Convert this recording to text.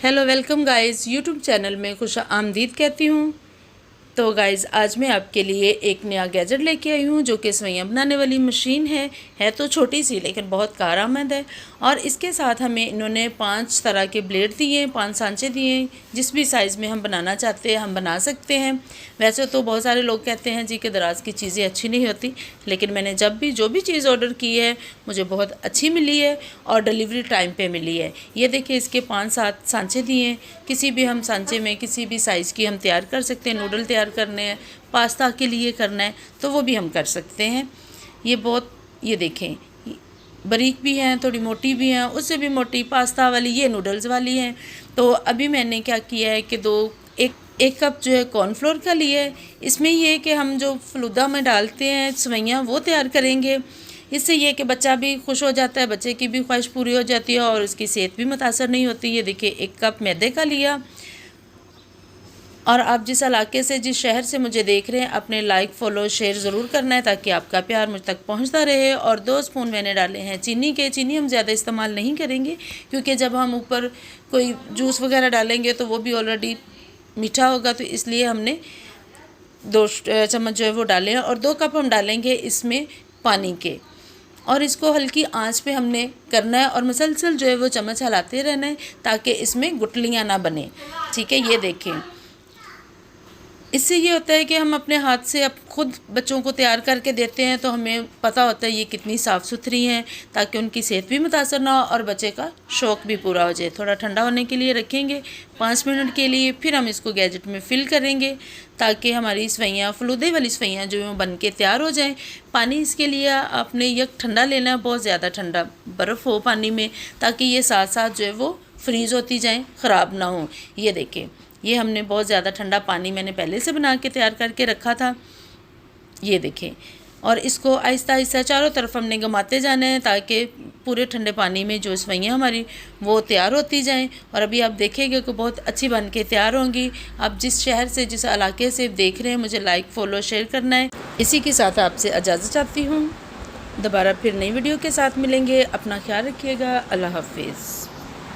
Hello welcome guys, YouTube channel में खुश आमदीद कहती हूँ। तो गाइज़ आज मैं आपके लिए एक नया गैजेट लेके आई हूँ जो कि सेवइयाँ बनाने वाली मशीन है तो छोटी सी लेकिन बहुत कारआमद है। और इसके साथ हमें इन्होंने 5 तरह के ब्लेड दिए हैं, 5 सांचे दिए हैं। जिस भी साइज़ में हम बनाना चाहते हैं हम बना सकते हैं। वैसे तो बहुत सारे लोग कहते हैं जी कि दराज़ की चीज़ें अच्छी नहीं होती, लेकिन मैंने जो भी चीज़ ऑर्डर की है मुझे बहुत अच्छी मिली है और डिलीवरी टाइम पे मिली है। ये देखिए इसके 5-7 सांचे दिए हैं। किसी भी हम सांचे में किसी भी साइज़ की हम तैयार कर सकते हैं। नूडल तैयार करने हैं, पास्ता के लिए करना है तो वो भी हम कर सकते हैं। ये देखें बारीक भी हैं, थोड़ी मोटी भी हैं, उससे भी मोटी पास्ता वाली, ये नूडल्स वाली हैं। तो अभी मैंने क्या किया है कि एक कप जो है कॉर्नफ्लोर का लिया है। इसमें ये है कि हम जो फलूदा में डालते हैं सेवइयाँ वो तैयार करेंगे। इससे ये कि बच्चा भी खुश हो जाता है, बच्चे की भी ख्वाहिश पूरी हो जाती है और उसकी सेहत भी मुतासर नहीं होती। ये देखिए 1 कप मैदे का लिया। और आप जिस इलाके से, जिस शहर से मुझे देख रहे हैं, अपने लाइक फॉलो शेयर ज़रूर करना है ताकि आपका प्यार मुझ तक पहुंचता रहे। और 2 स्पून मैंने डाले हैं चीनी के। चीनी हम ज़्यादा इस्तेमाल नहीं करेंगे क्योंकि जब हम ऊपर कोई जूस वगैरह डालेंगे तो वो भी ऑलरेडी मीठा होगा, तो इसलिए हमने 2 चम्मच जो है वो डाले हैं। और 2 कप हम डालेंगे इसमें पानी के। और इसको हल्की आंच पे हमने करना है और मुसलसल जो है वो चम्मच हिलाते रहना है ताकि इसमें गुठलियाँ ना बने। ठीक है, ये देखें। इससे ये होता है कि हम अपने हाथ से अब खुद बच्चों को तैयार करके देते हैं तो हमें पता होता है ये कितनी साफ़ सुथरी हैं, ताकि उनकी सेहत भी मुतासर ना हो और बच्चे का शौक़ भी पूरा हो जाए। थोड़ा ठंडा होने के लिए रखेंगे 5 मिनट के लिए, फिर हम इसको गैजेट में फ़िल करेंगे ताकि हमारी सेवइयाँ, फलूदे वाली सेवइयाँ जो हैं बन के तैयार हो जाएँ। पानी इसके लिए आपने यक ठंडा लेना है, बहुत ज़्यादा ठंडा बर्फ़ हो पानी में, ताकि ये साथ साथ जो है वो फ्रीज़ होती जाएँ, ख़राब ना हो। ये देखें, ये हमने बहुत ज़्यादा ठंडा पानी मैंने पहले से बना के तैयार करके रखा था। ये देखें, और इसको आहिस्ता आहिस्ता चारों तरफ हमने घुमाते जाना है ताकि पूरे ठंडे पानी में जो सेवइयाँ हमारी वो तैयार होती जाएं। और अभी आप देखेंगे कि बहुत अच्छी बन के तैयार होंगी। आप जिस शहर से, जिस इलाके से देख रहे हैं, मुझे लाइक फॉलो शेयर करना है। इसी के साथ आपसे इजाज़त चाहती हूँ। दोबारा फिर नई वीडियो के साथ मिलेंगे। अपना ख्याल रखिएगा। अल्लाह हाफिज़।